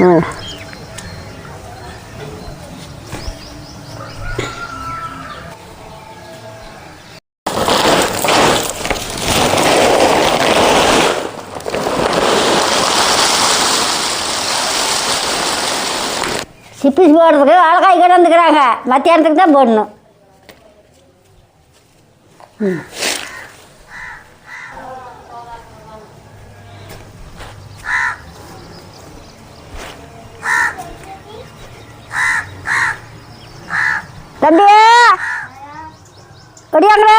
ம் சிப்பிஸ் போடுறதுக்கு வாழைக்காய் கிடந்துக்கிறாங்க, மத்தியானத்துக்கு தான் போடணும். ம் தம்பியே ஒடியாங்களே,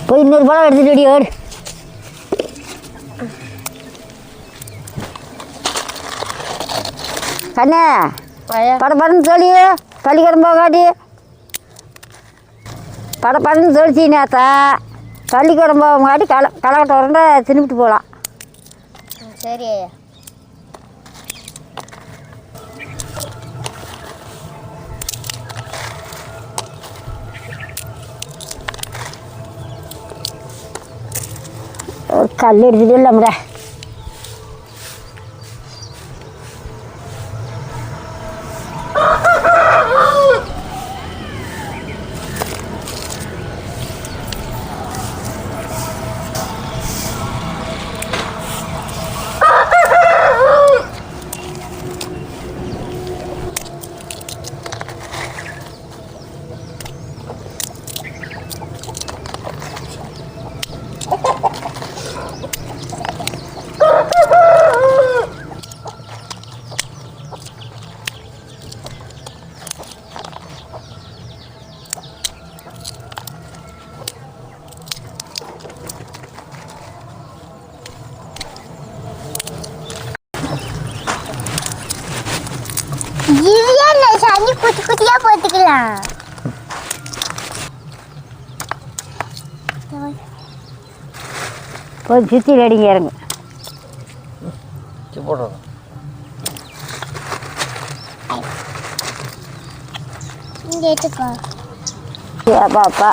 போய் இன்னொரு பழம் எடுத்துட்டு ஓடி ஓடு. கண்ணே படப்படன்னு சொல்லி பள்ளிக்கூடம் போகாடி, படப்படன்னு சொல்லிச்சு நேத்தா பள்ளிக்கூடம் போகாட்டி களைக்கட்ட உரண்ட தின்னுபிட்டு போகலாம். சரி ஐயா. ஒரு கல் எடுத்துட்டு இல்லைம்ல. சனி குட்டி குட்டியா போட்டுக்கலாம். போய் சுற்றி அடிங்க இறங்க போடுறோம். இங்கே எடுத்துக்கோ. பாப்பா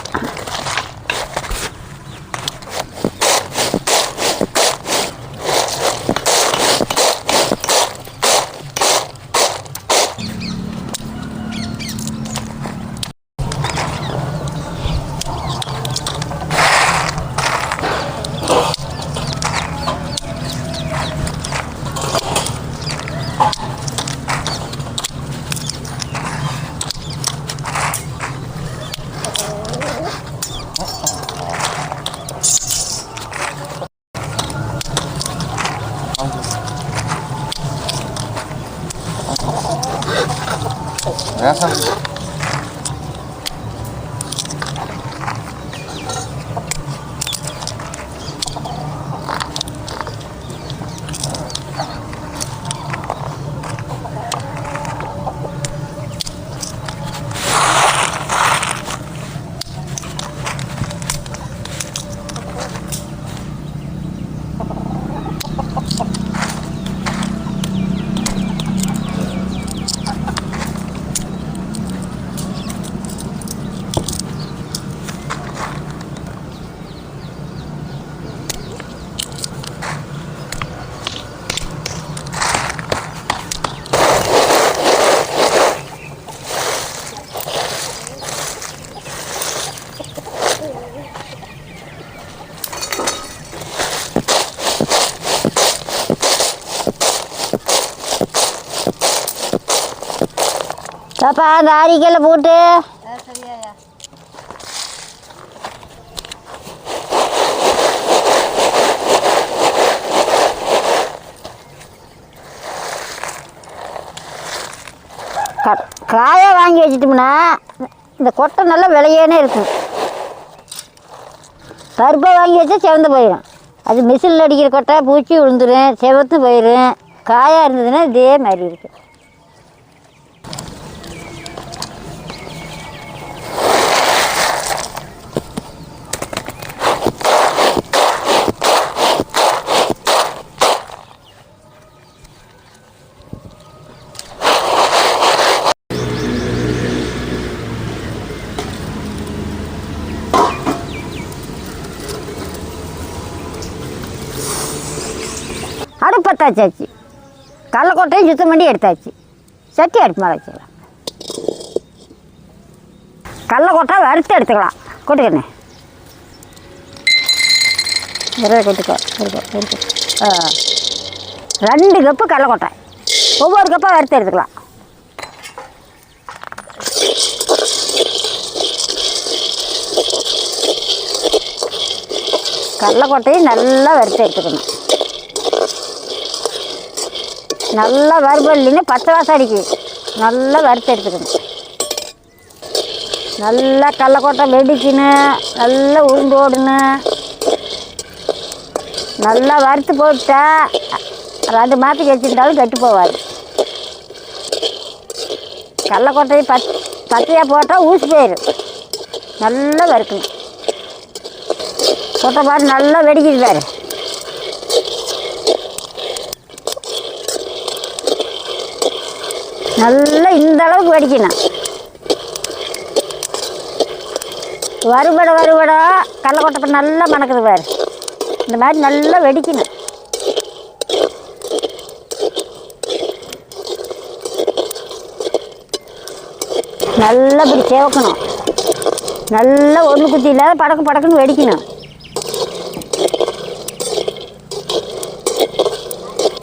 பாப்பா அந்த ஆரிக்கையில் போட்டு காயை வாங்கி வச்சுட்டோம்னா இந்த கொட்டை நல்லா விளையானே இருக்கும். பருப்பை வாங்கி வச்சா செவந்து போயிடும். அது மிஷினில் அடிக்கிற கொட்டை பூச்சி விழுந்துடும், செவத்து போயிடும். காயாக இருந்ததுன்னா இதே மாதிரி இருக்கும். அடுப்பு பற்றாச்சாச்சு, கடலக்கொட்டையும் சுத்தம் பண்ணி எடுத்தாச்சு. சட்டி அடுப்பு மேலே வச்சுக்கலாம். கடலக்கொட்டை வறுத்து எடுத்துக்கலாம். கொட்டுக்கண்ணே கொட்டுக்கோ இருக்கு. 2 கப்பு கடலக்கொட்டை, ஒவ்வொரு கப்பாக வறுத்து எடுத்துக்கலாம். கடலக்கொட்டையும் நல்லா வறுத்து எடுத்துக்கணும். நல்லா வறுபல்லின்னு பச்சை வாசம் அடிக்குது. நல்லா வறுத்து எடுத்துக்கணும். நல்லா கடலக்கொட்டை வெடிக்கணும், நல்லா உருண்டு ஓடணும். நல்லா வறுத்து போட்டா 2 மாதத்துக்கு வச்சுருந்தாலும் கெட்டு போகாது. கடலக்கொட்டையை பச்சையாக போட்டால் ஊசி போயிடும். நல்லா வறுக்கணும். கொட்டை பாரு நல்லா வெடிக்குது பாரு. நல்லா இந்த அளவுக்கு வெடிக்கணும். வறுபட கடலக்கொட்டை நல்லா மணக்குது பாரு. இந்த மாதிரி நல்லா வெடிக்கணும். நல்லா இப்படி சேவக்கணும். நல்லா ஒன்று குத்தி இல்லாத படக்குன்னு வெடிக்கணும்.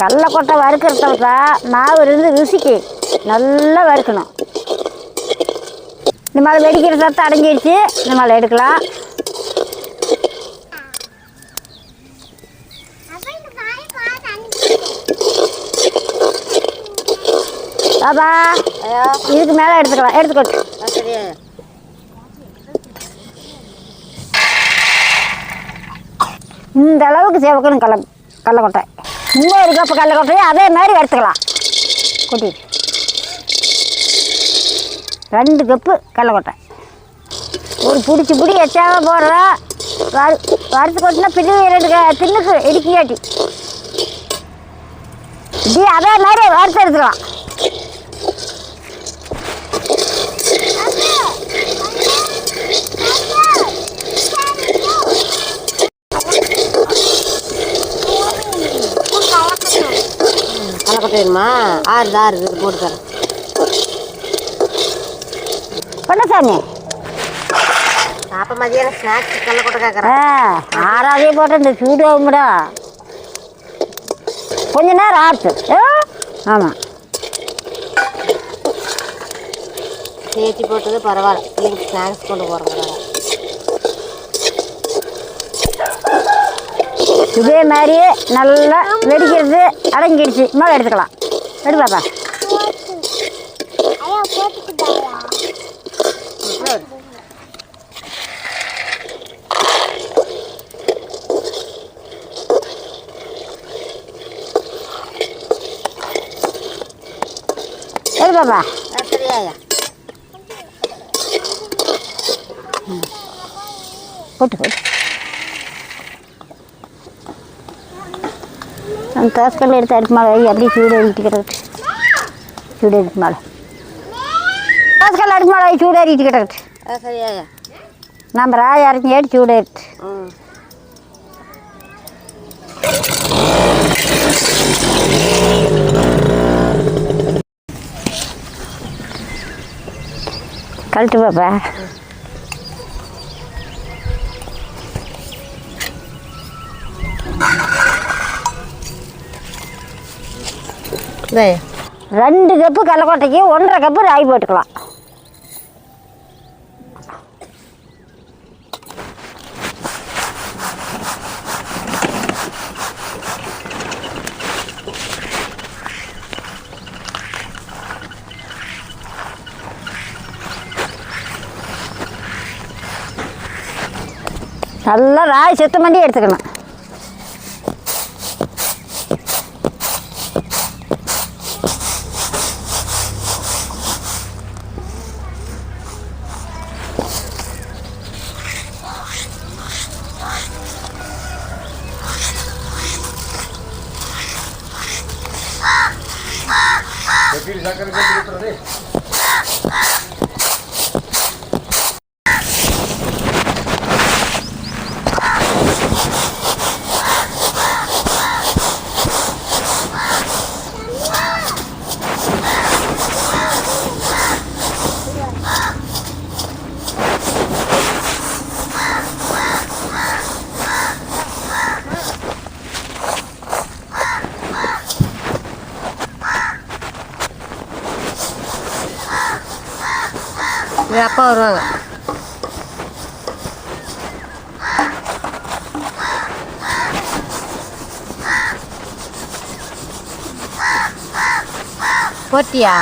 கடலக்கொட்டை வறுக்கிறத மாவு இருந்து ருசிக்கு நல்லா வறுக்கணும். இந்த மாதிரி வெடிக்கிற சத்தம் அடங்கிடுச்சு. இந்த மாதிரி எடுக்கலாம். பாபா இதுக்கு மேலே எடுத்துக்கலாம். எடுத்துக்கொட்டு. சரியா? இந்த அளவுக்கு சேவக்கணும் கடலக்கொட்டை. இன்னொரு கப்பு கடலக்கொட்டையை அதே மாதிரி எடுத்துக்கலாம். கொட்டி 2 கப்பு கடலக்கொட்டை. ஒரு பிடி எச்சாக போடுறோம். வறுத்து கொட்டினா பின்னி 2 தின்னுக்கு இடுக்கியாட்டி இப்படி அதே மாதிரி வறுத்து எடுத்துக்கலாம். கடலக்கொட்டை வேணுமா? ஆறுது போட்டு தரேன். பண்ணசாமி அப்போ மதியானம் ஸ்நாக்ஸ் கடலக்கொட்டை கேட்குறேன். ஆறாவதே போட்டு இந்த சூடு ஆகும்டா. கொஞ்ச நேரம் ஆச்சு. ஆமாம் சேர்த்தி போட்டது பரவாயில்ல. பிள்ளைங்க ஸ்நாக்ஸ் கொண்டு போகிறோம். இதே மாதிரியே நல்லா வெடிக்கிறது அடங்கிடுச்சு. மேலே எடுத்துக்கலாம். எடு பாப்பா. எடு பாப்பா. சரியா? போட்டு அந்த தோசைக்கல்ல எடுத்து அடுப்பு மேலே வை. அப்படியே சூடு ஏறிட்டு மேலே தோசைக்கல்ல அடுப்பு மேலே சூடு ஏறிட்டு கிடக்கு. சரியா? நம்ம ராய் இறக்கி ஏறி சூடு ஏறிட்டு கழட்டு பாப்பா. Đây. 2 கப்பு கடலக்கொட்டைக்கு 1.5 கப்பு ராய் போட்டுக்கலாம். நல்லா ராய் சுத்தம் பண்ணி எடுத்துக்கணும். இது அப்பா வருவாங்க. போட்டியா?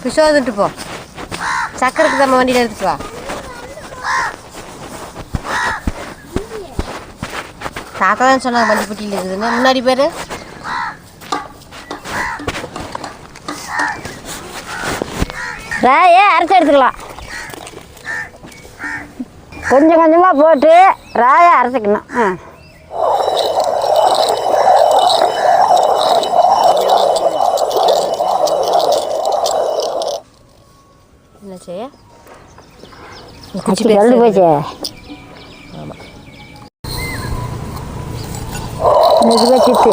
பிசோதுட்டு போ. சக்கரைக்கு நம்ம வண்டியில் எடுத்துட்டு வா. தாத்தா தான் சொன்னாங்க வண்டிப்பட்டியில் இருக்குதுன்னு. முன்னாடி பேர் ராயை அரைச்சி எடுத்துக்கலாம். கொஞ்சம் கொஞ்சமாக போட்டு ராயை அரைச்சிக்கணும். என்ன செய்ய கழுது போச்சு. மெதுவாக சித்து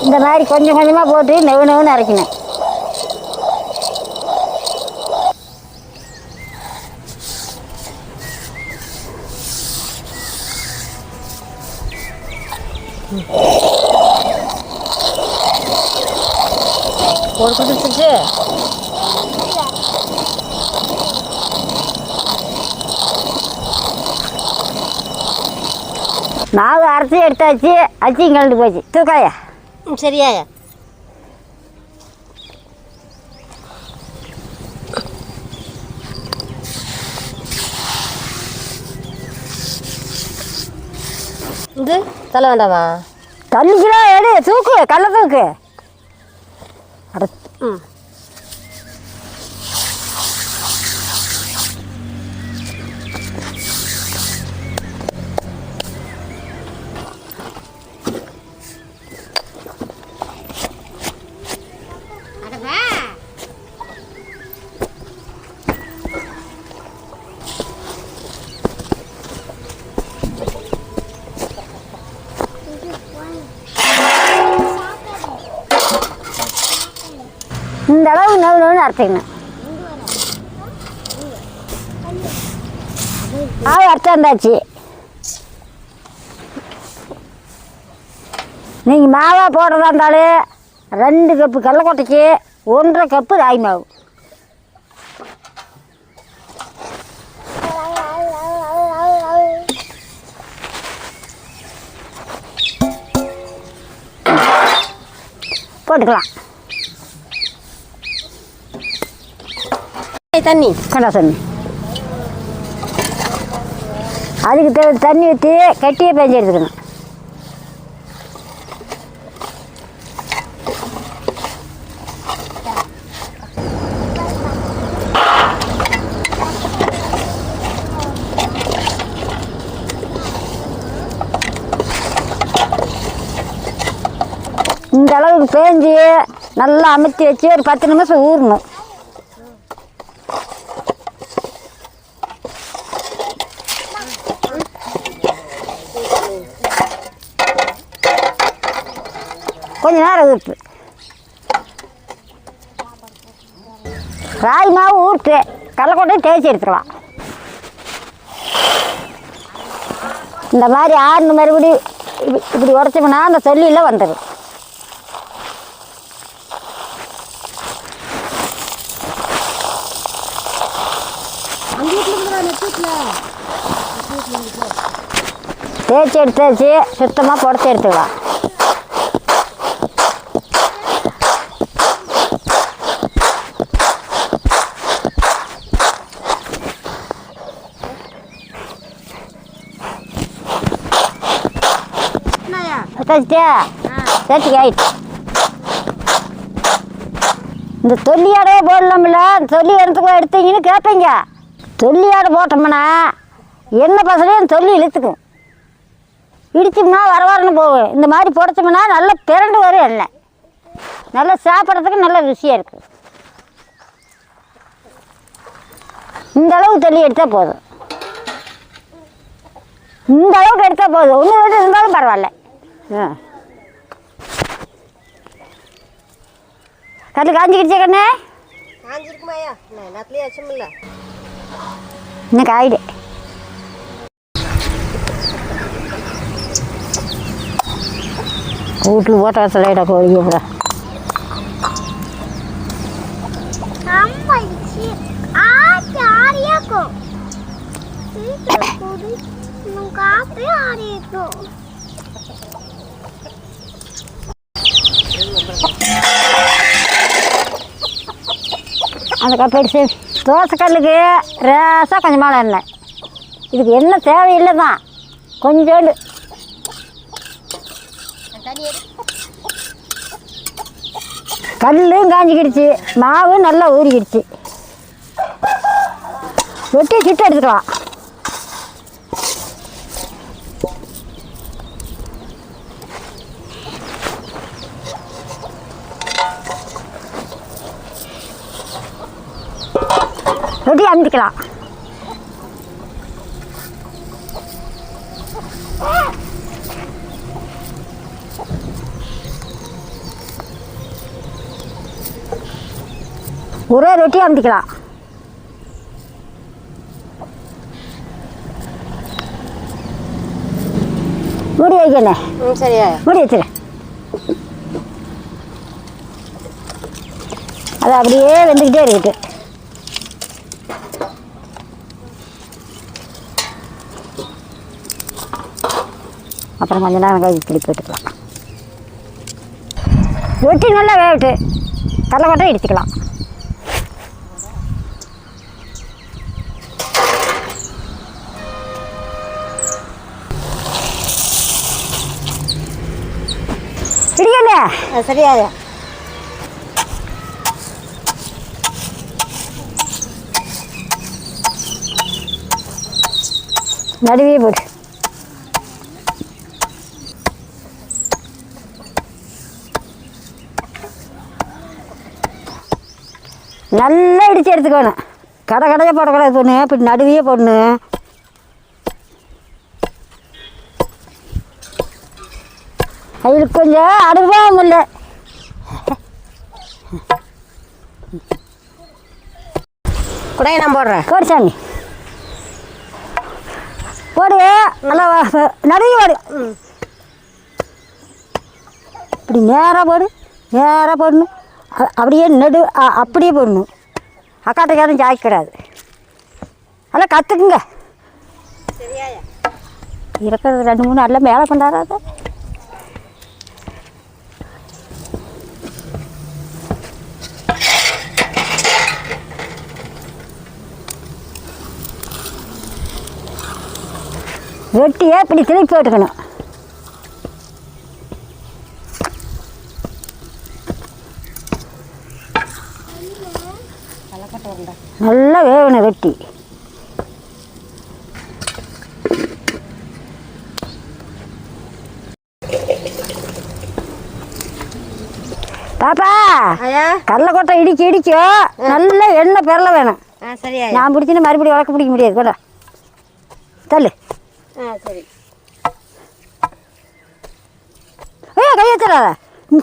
இந்த மாதிரி கொஞ்சம் கொஞ்சமாக போட்டு நெவு நெவுன்னு அரைக்கணும். ஒரு குடிச்சிருச்சு. மாவு அரைச்சி எடுத்தாச்சு. அச்சியும் கலந்து போச்சு. தூக்காயா? சரியாயா? இது தலை வேண்டாமா? தள்ளிக்கலாம். எடு தூக்கு, கல்ல தூக்கு. அட இந்த அளவு நெவு நெவுன்னு அரைச்சிக்கணும். மாவு அரைச்சாந்தாச்சு. நீங்கள் மாவாக போடுறதா இருந்தாலும் 2 கப்பு கடலக்கொட்டைக்கு 1.5 கப்பு ராகி மாவு. போட்டுக்கலாம். தண்ணி கடா தண்ணி அதுக்கு தண்ணி ஊற்றி கட்டியே பெஞ்சு எடுத்துக்கணும். இந்த அளவுக்கு பேஞ்சு நல்லா அமுத்தி வச்சு ஒரு 10 நிமிஷம் ஊறணும். கொஞ்ச நேரம் ஊற்று. ராகி மாவு ஊற்று, கடலக்கொட்டையும் தேய்ச்சி எடுத்துக்கலாம். இந்த மாதிரி ஆறுனு மறுபடி இப்படி உடச்சோம்னா அந்த சொல்லியில் வந்துடும். தேய்ச்சி எடுத்தாச்சு. சுத்தமாக புடச்சி எடுத்துக்கலாம். தேய்ச்சிட்டியா? தேய்ச்சி ஆயிடுச்சு. இந்த தொல்லியாடையே போடலாம்ல. தொல்லி எடுத்தீங்கன்னு கேட்பீங்க. தொல்லியாடை போட்டோம்னா என்ன பசலையும் தொல்லி இழுத்துக்கும். இடிச்சோம்னா வரன்னு போகும். இந்த மாதிரி புடச்சோம்னா நல்லா பிறண்டு வரும். எண்ணெய் நல்லா சாப்பிட்றதுக்கு நல்ல ருசியாக இருக்குது. இந்த அளவுக்கு தொல்லி எடுத்தால் போதும். இந்த அளவுக்கு எடுத்தால் போதும். 1 2 இருந்தாலும் பரவாயில்ல. கல் காஞ்சிக்கிடுச்சே கண்ணே? காஞ்சிருக்குமாயா? எல்லாத்துலேயும் அச்சம் இல்லை. இன்னும் காயிடு. வீட்டில் போட்ட வசலையிட கோழி கூட அம்மா ஆட்டி ஆடியாக்கும் காப்பி ஆடிக்கும். அந்த கப்படிச்சு தோசை கல்லுக்கு ரேசாக கொஞ்சமாக எண்ணெய். இதுக்கு என்ன தேவையில்லை தான், கொஞ்சோண்டு. கல்லும் காஞ்சிக்கிடுச்சு, மாவு நல்லா ஊறிக்கிடுச்சு. வெட்டி சுட்டு எடுத்துக்கலாம். ரொட்டி அமுத்திக்கலாம். ஒரே ரொட்டி அமுத்திக்கலாம். மூடி வைக்கண்ணே. சரியா? மூடி வச்சுரு. அது அப்படியே வெந்துக்கிட்டே இருக்குது. அப்புறம் கொஞ்ச நேரம் கழிச்சு திருப்பி போட்டுக்கலாம். ரொட்டி நல்லா வேகட்டு, கடலைக்கொட்டை இடிச்சுக்கலாம். இடிக்கண்ணே. சரியா? நடுவே போட்டு நல்லா இடித்து எடுத்துக்கணும். கடையாக போடக்கூடாது பொண்ணு, இப்படி நடுவே போடணும். அதில் கொஞ்சம் அனுபவம் இல்லை. குடைய நான் போடுறேன். போடு சாமி, போடு. நல்லா நடுவே போடு. இப்படி நேராக போடு, நேராக போடணும். அப்படியே நடு அப்படியே போடணும். அக்காட்டுக்காரும் ஜாய்க்கூடாது. அதெல்லாம் கற்றுக்குங்க. இருக்கிறது 2 3 நல்லா மேலே கொண்டாடாத. ரொட்டியை இப்படி திருப்பி போட்டுக்கணும். நல்லா வேகணும் ரொட்டி. பாப்பா, கடலைக்கொட்டை இடிக்கும். நல்லா எண்ணெய் பெறல வேணும். சரியா? நான் பிடிச்சின்னு மறுபடியும் வளர்க்க பிடிக்க முடியாது. கூட தள்ளு. சரி. கை வச்சிடாத.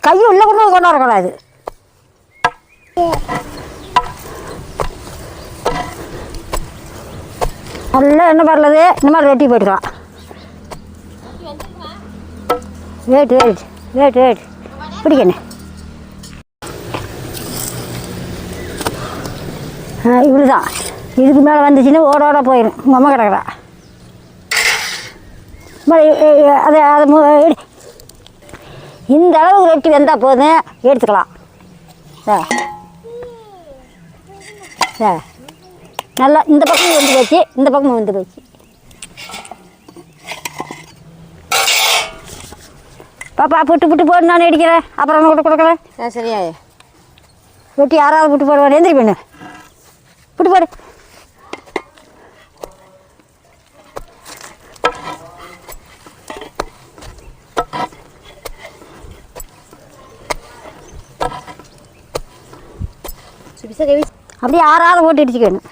கையை உள்ள கொண்டு வரக்கூடாது. நல்லா எண்ணெய் பரலது. இந்த மாதிரி ரொட்டி போட்டுக்கலாம். வெயிட் பிடிக்கண்ணே. இப்படிதான். இதுக்கு மேலே வந்துச்சுன்னா ஓட போயிடும். உங்கள் அம்மா கிடக்குறா. அதை இந்த அளவுக்கு ரொட்டி வெந்தால் போதும், எடுத்துக்கலாம். நல்லா இந்த பக்கம் வெந்து போச்சு, இந்த பக்கம் வெந்து போச்சு. பாப்பா புட்டு போட்டு நான் அடிக்கிறேன். அப்புறம் கூட கொடுக்குறேன். சரியா? ரொட்டி யாராவது புட்டு போடுவான். எந்திரி பண்ணு, புட்டு போடு. அப்படியே ஆறாவது போட்டு இடிச்சுக்கணும்.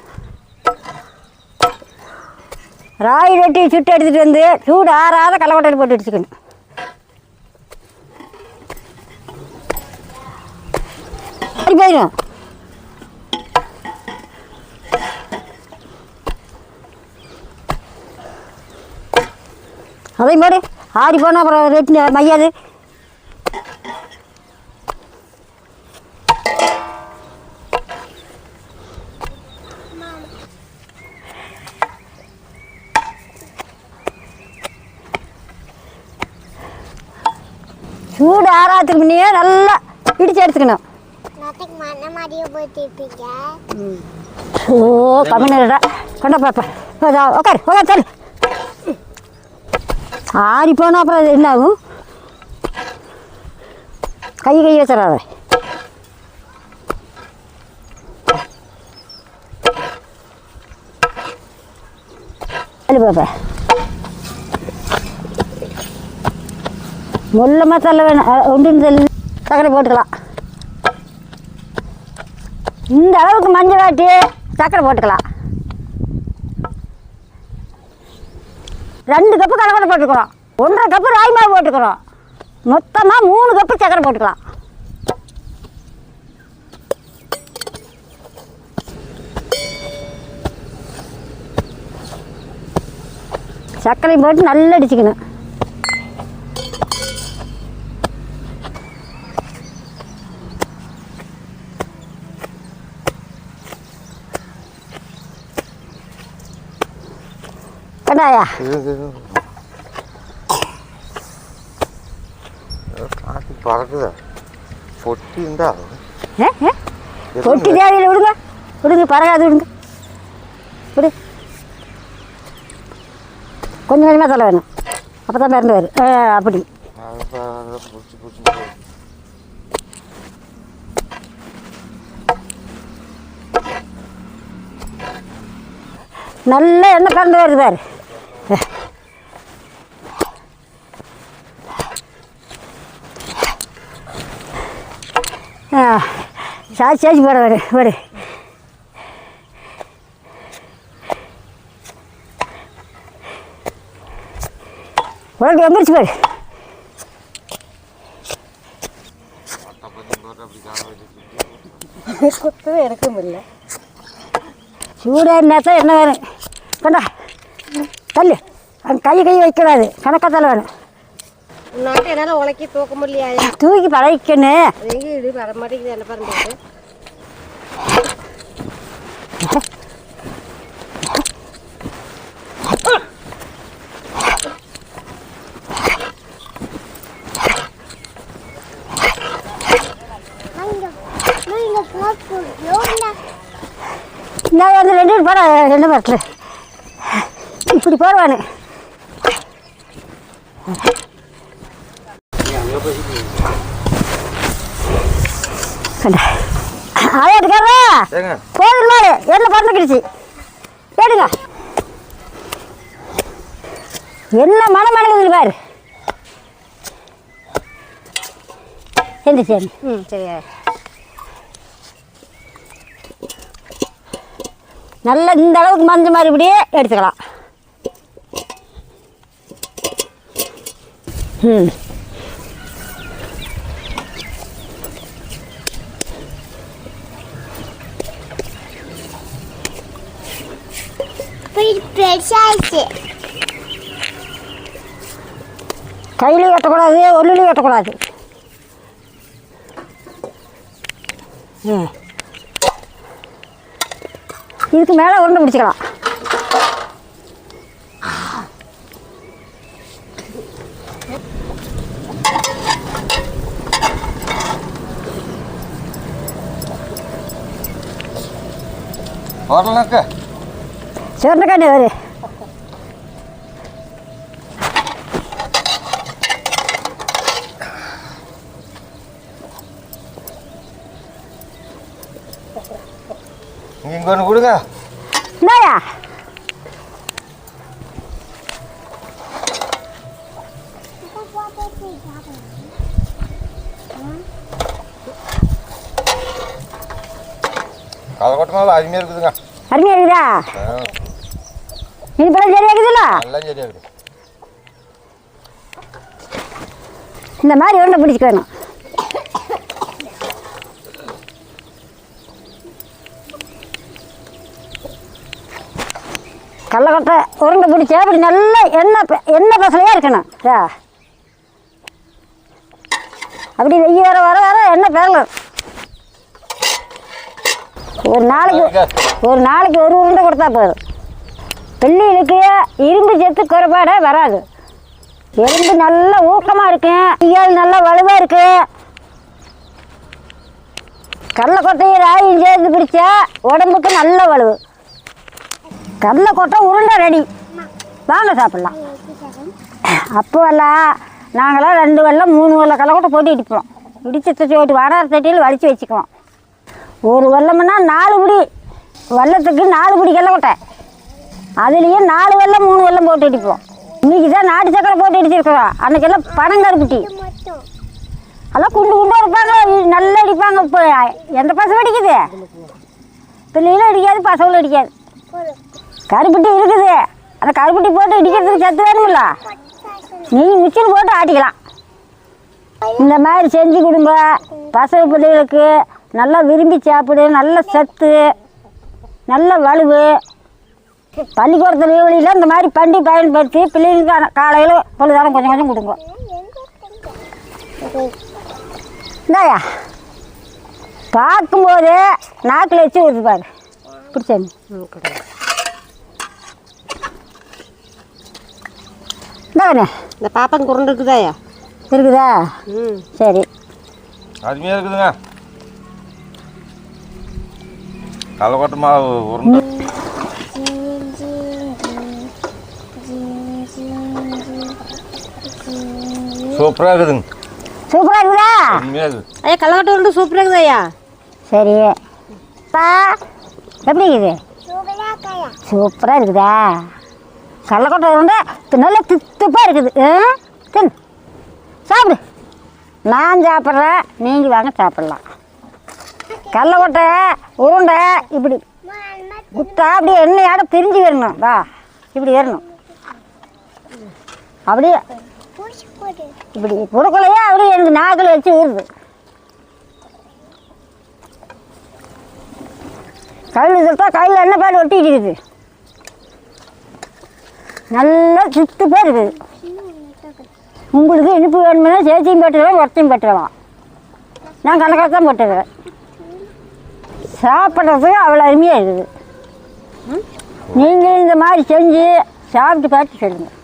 ராய் ரொட்டி சுட்டு எடுத்துகிட்டு வந்து சூடு ஆறாத கடலைக்கொட்டையில் போட்டு இடிச்சுக்கணும். அப்படி போயிடும். அதையும் போடு. ஆறி போனால் அப்புறம் ரெட்டு மையாது. சூடு ஆறாத்துக்கு முன்னே நல்லா இடிச்சு எடுத்துக்கணும். ஓ கம்மிடா கொண்டா பாப்பா. உட்காரு உட்காரு தரு. ஆறி போனால் அப்புறம் அது என்ன ஆகும்? கை வச்சிடாத. சரி பாப்பா. முள்ள மசாலா வேணும். ஒன்று சர்க்கரை போட்டுக்கலாம். இந்த அளவுக்கு மஞ்சள் வாட்டி சர்க்கரை போட்டுக்கலாம். 2 கப்பு கடலை போட்டுக்கிறோம். 1.5 கப்பு ராய் மாவு போட்டுக்கிறோம். மொத்தமாக 3 கப்பு சர்க்கரை போட்டுக்கலாம். சர்க்கரையும் போட்டு நல்லா அடிச்சுக்கணும். கண்டாயா காற்று பறக்குதா? பொட்டி இருந்தா பொட்டி தேவையில் விடுங்க. விடுங்க பறகாது. விடுங்க விடு. கொஞ்சம் கொஞ்சமாக தலை வேணும். அப்போ தான் மறந்து வரும். அப்படி நல்ல எண்ணெய் கலந்து வருது பாரு. சாச்சி போட வரு வரு. உனக்கு எந்திரிச்சு பாரு. எனக்கு முடியல. சூடாக இருந்தால் தான் என்ன வேணும். கொண்டா தள்ளு. அங்கே கை வைக்கூடாது. கணக்காக தலை வேணும். நாட்டு என்னால் உலக்கி தூக்க முடியலையா? தூக்கி பழகிக்கணும். எங்கே இடி வர மாட்டேங்குது. என்ன பாருங்க. நான் அந்த 2 போட 2 பரட்டில் இப்படி போடுவானு. அதையாட்டுக்காரா போதும் மாடு எண்ணெய் பறந்துக்கிடுச்சு. கேடுங்க என்ன மனம் மணக்குது பாரு. சரி. சரி. நல்லா இந்த அளவுக்கு மஞ்சள் மாதிரி இப்படியே எடுத்துக்கலாம். கையிலையும் வெட்டக்கூடாது, ஒல்லுலையும் வெட்டக்கூடாது. இதுக்கு மேலே உருண்டை பிடிச்சிக்கலாம். சொன்னக்காண்டி வரு. இங்கே ஒன்று கொடுங்க. என்னயா கலக்கொட்டமாக அருமையாக இருக்குதுங்க. அருமையாக இருக்குதா? இது படம் சரியா இருக்குதுல்ல? எல்லாம் சரியாக இருக்குது. இந்த மாதிரி உருண்டை பிடிச்சிக்கணும். கடலக்கொட்டை உருண்டை பிடிச்சா அப்படி நல்லா எண்ணெய் பசலையாக இருக்கணும் அப்படி வெய்ய வர வர வர எண்ணெய் பேரலாம். ஒரு நாளைக்கு ஒரு உருண்டை கொடுத்தா போதும். பிள்ளைகளுக்கு இரும்பு சத்து குறைபாடே வராது. எறும்பு நல்லா ஊக்கமாக இருக்கும், கையால் நல்லா வலுவாக இருக்கு. கடலைக்கொட்டையும் ராயும் சேர்த்து பிடிச்சா உடம்புக்கு நல்ல வலுவு. கடலைக்கொட்டை உருண்டை ரெடி, வாங்க சாப்பிட்லாம். அப்போல்லாம் நாங்களாம் 2 வெல்லம் 3 வெல்லம் கடலைக்கொட்டை போட்டு இடிப்போம். இடிச்சு தட்டி வடார தட்டியில் வலிச்சு வச்சுக்குவோம். ஒரு வெல்லம்னா 4 பிடி, வெல்லத்துக்கு 4 பிடி கடலைக்கொட்டை. அதுலேயும் 4 வெல்லம் 3 வெல்லம் போட்டு இடிப்போம். இன்றைக்கி தான் நாட்டு சக்கரை போட்டு இடிச்சிருக்கிறோம். அன்றைக்கெல்லாம் பனங்கருப்பட்டி அதெல்லாம் குண்டு குண்டாக இருப்பாங்க, நல்லா அடிப்பாங்க. இப்போ எந்த பசங்க அடிக்குது? பிள்ளைகளும் அடிக்காது, பசங்களும் அடிக்காது. கருப்பட்டி இருக்குது, அந்த கருப்பட்டி போட்டு இடிக்கிறதுக்கு சத்து வேணுமில்ல, நீங்கள் மிக்சியில் போட்டு ஆட்டிக்கலாம். இந்த மாதிரி செஞ்சு கொடுங்க. பசங்க பிள்ளைகளுக்கு நல்லா விரும்பி சாப்பிடு, நல்ல சத்து, நல்ல வலுவு. பள்ளிக்கூடத்து லீவலியில் இந்த மாதிரி பண்டி பயன்படுத்தி பிள்ளைங்களுக்கு காலையில் பொழுதாரம் கொஞ்சம் கொஞ்சம் கொடுங்க. இந்தாயா பார்க்கும்போது நாக்கில் வச்சு ஊற்றுப்பாரு பிடிச்சாங்க. இந்தாண்ணே இந்த பாப்பாங்க உருண்டை இருக்குதாயா? இருக்குதா? சரி, அருமையாக இருக்குதுங்க. கடலைக்கொட்டை மாவு உருண்டை சூப்பராக இருக்குதுங்க. சூப்பராக இருக்குதா? அருமையாக இருக்குது. ஐயா கடலைக்கொட்டை உருண்டை சூப்பராக இருக்குதாயா? சரி எப்படி இருக்குது? சூப்பராக இருக்குதா? கடலைக்கொட்டை உருண்டை நல்லா தித்துப்பாக இருக்குது. தின்னு சாப்பிடு. நான் சாப்பிட்றேன், நீங்கள் வாங்க சாப்பிட்லாம். கடலைக்கொட்டை உருண்டை இப்படி குத்தா அப்படியே எண்ணெயோட பிரிஞ்சு வரணும். வா இப்படி வரணும். அப்படியே இப்படி கொடுக்கலையா அப்படியே எனக்கு நாக்கில் வச்சு ஊறுது. கையில் சுத்தா கையில் எண்ணெய் பால் ஒட்டிட்டு இருக்குது. நல்லா சுத்துப்பாக இருக்குது. உங்களுக்கு இனிப்பு வேணுமுன்னா சேச்சியும் போட்டுக்கலாம், ஒத்தையும் போட்டுக்கலாம். நான் கடலைக்கொட்டை தான் போட்டுக்கிறேன். சாப்பிட்றதுக்கு அவ்வளோ அருமையாக இருக்குது. நீங்களும் இந்த மாதிரி செஞ்சு சாப்பிட்டு பார்த்து சொல்லுங்கள்.